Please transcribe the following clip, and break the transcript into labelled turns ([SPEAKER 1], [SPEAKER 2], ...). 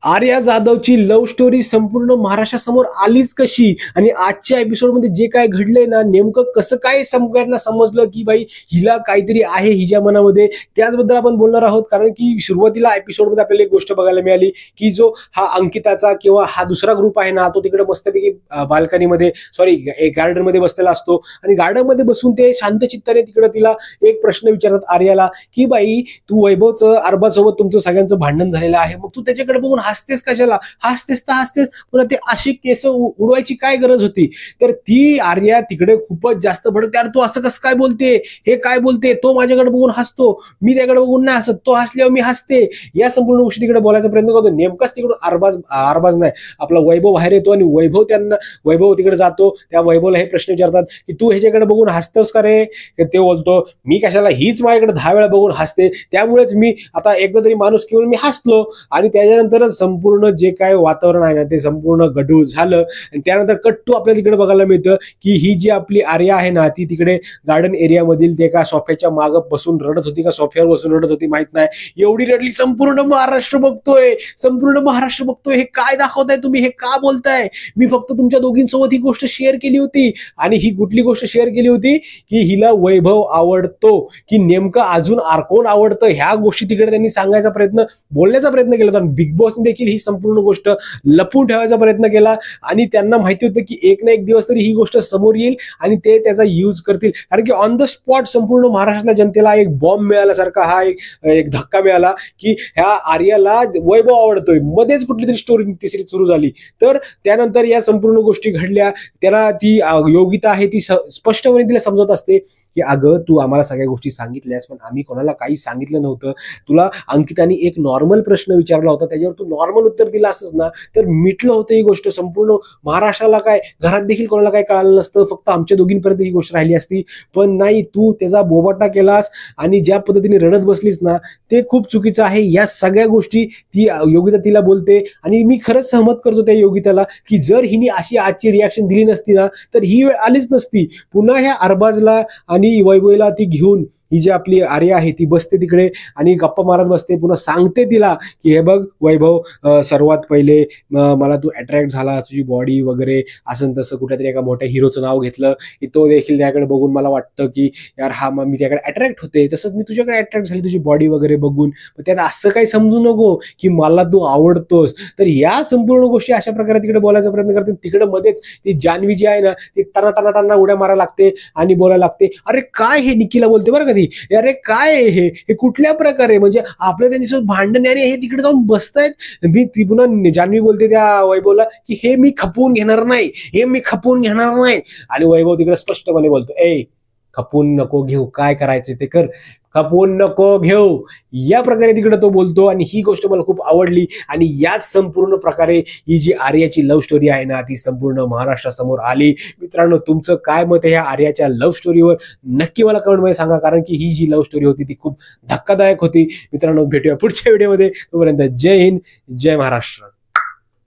[SPEAKER 1] Arya जाधवची love story संपूर्ण महाराष्ट्रासमोर आलीच कशी आणि आजच्या एपिसोडमध्ये जे काय घडलंय ना, नेमकं कसं काय सगळ्यांना समजलं की बाई हिला काहीतरी आहे हिच्या मनामध्ये, त्याचबद्दल आपण बोलणार आहोत. कारण की सुरुवातीला एपिसोडमध्ये आपल्याला एक गोष्ट बघायला मिळाली की जो हा अंकिताचा किंवा हा दुसरा ग्रुप आहे ना, तो तिकडे मस्तपैकी बाल्कनीमध्ये गार्डन मध्ये बसलेला असतो आणि गार्डन मध्ये बसून ते शांत चित्ताने तिकडे तिला एक प्रश्न विचारतात आर्याला की बाई तू वैभवचं अरबासोबत तुमचं सगळ्यांचं भांडण झालेलं आहे, मग तू त्याच्याकडे बघून हसतेस कशाला, हसतेस तर हसतेस, पण ते अशी केस उडवायची काय गरज होती. तर ती आर्या तिकडे खूपच जास्त भडकते, यार तू असं कसं काय बोलते, हे काय बोलते, तो माझ्याकडे बघून हसतो, मी त्याकडे बघून नाही हसत, तो हसल्यावर मी हसते, या संपूर्ण गोष्टी तिकडे बोलायचा प्रयत्न करतो. नेमकाच तिकडून अरबाज नाही आपला वैभव बाहेर येतो आणि वैभव तिकडे जातो. त्या वैभवला हे प्रश्न विचारतात की तू ह्याच्याकडे बघून हसतोस का रे. ते बोलतो मी कशाला, हीच माझ्याकडे 10 वेळा बघून हसते, त्यामुळेच मी आता एकदा तरी माणूस किंवा मी हसलो. आणि त्याच्यानंतर संपूर्ण जे काय वातावरण आहे ना ते संपूर्ण गढूळ झालं. आणि त्यानंतर कट्टू आपल्याला तिकडे बघायला मिळतं की ही जी आपली आर्या आहे ना ती तिकडे गार्डन एरिया मधील ते एका सोफ्याच्या मागे बसून रडत होती का सोफ्यावर बसून रडत होती माहित नाही, एवढी रडली. संपूर्ण महाराष्ट्र बघतोय, हे काय दाखवताय तुम्ही, हे का बोलताय, मी फक्त तुमच्या दोघींसोबत ही गोष्ट शेअर केली होती. आणि ही कुठली गोष्ट शेअर केली होती की हिला वैभव आवडतो की नेमकं अजून कोण आवडतं, ह्या गोष्टी तिकडे त्यांनी सांगायचा बोलण्याचा प्रयत्न केला होता. बिग बॉसने देखील ही संपूर्ण गोष्ट लपवून ठेवायचा प्रयत्न केला आणि त्यांना माहिती होतं की एक ना एक दिवस तरी ही गोष्ट समोर येईल आणि ते त्याचा यूज करतील. कारण की ऑन द स्पॉट संपूर्ण महाराष्ट्रातल्या जनतेला एक बॉम्ब मिळाल्यासारखा हा एक धक्का मिळाला की ह्या आर्याला वैभव आवडतोय. मध्येच कुठली तरी स्टोरी तिसरी सुरू झाली. तर त्यानंतर या संपूर्ण गोष्टी घडल्या. त्याला ती योगिता आहे ती स्पष्टपणे तिला समजत असते की अगं तू आम्हाला सगळ्या गोष्टी सांगितल्यास पण आम्ही कोणाला काही सांगितलं नव्हतं. तुला अंकिताने एक नॉर्मल प्रश्न विचारला होता, त्याच्यावर तू नॉर्मल उत्तर दिलं असंच ना तर मिटलं होतं ही गोष्ट. संपूर्ण महाराष्ट्राला काय, घरात देखील कोणाला काय कळालं नसतं, फक्त आमच्या दोघींपर्यंत ही गोष्ट राहिली असती. पण नाही, तू त्याचा बोबाटा केलास आणि ज्या पद्धतीने रडत बसलीस ना ते खूप चुकीचं आहे. या सगळ्या गोष्टी ती योगिता तिला बोलते आणि मी खरंच सहमत करतो त्या योगिताला की जर हिने अशी आजची रिॲक्शन दिली नसती ना तर ही वेळ आलीच नसती. पुन्हा ह्या अरबाजला आणि वैभवला ती घेऊन ही जी आपली आर्या आहे ती बसते तिकडे आणि गप्पा मारत बसते. पुन्हा सांगते तिला की हे बघ वैभव, सर्वात पहिले मला तू अट्रॅक्ट झाला, तुझी बॉडी वगैरे असं तसं, कुठेतरी एका मोठ्या हिरोचं नाव घेतलं की तो देखील त्याकडे बघून मला वाटतं की यार हा मी त्याकडे अट्रॅक्ट होते, तसंच मी तुझ्याकडे अट्रॅक्ट झाली तुझी बॉडी वगैरे बघून. त्यात असं काही समजू नको की मला तू आवडतोस. तर या संपूर्ण गोष्टी अशा प्रकारे तिकडे बोलायचा प्रयत्न करते. तिकडे मध्येच ती जान्हवी जी आहे ना ती टाना उड्या मारायला लागते आणि बोलायला लागते, अरे काय हे, निकीला बोलते बरं का, अरे काय हे कुठल्या प्रकारे, म्हणजे आपल्या त्यांच्यासोबत भांडण आणि हे तिकडे जाऊन बसतायत. मी ती पुन्हा जान्हवी बोलते त्या वैभवला की हे मी खपवून घेणार नाही, आणि वैभव तिकडे स्पष्टपणे बोलतो, खपवून नको घेऊ, काय करायचं ते कर, खपवून नको घेऊ, या प्रकारे तिकडे तो बोलतो. आणि ही गोष्ट मला खूप आवडली. आणि याच संपूर्ण प्रकारे ही जी आर्याची लव्ह स्टोरी आहे ना ती संपूर्ण महाराष्ट्रासमोर आली. मित्रांनो, तुमचं काय मत आहे ह्या आर्याच्या लव्ह स्टोरीवर नक्की मला कमेंटमध्ये सांगा. कारण की ही जी लव्ह स्टोरी होती ती खूप धक्कादायक होती. मित्रांनो, भेटूया पुढच्या व्हिडिओमध्ये. तोपर्यंत जय हिंद, जय महाराष्ट्र.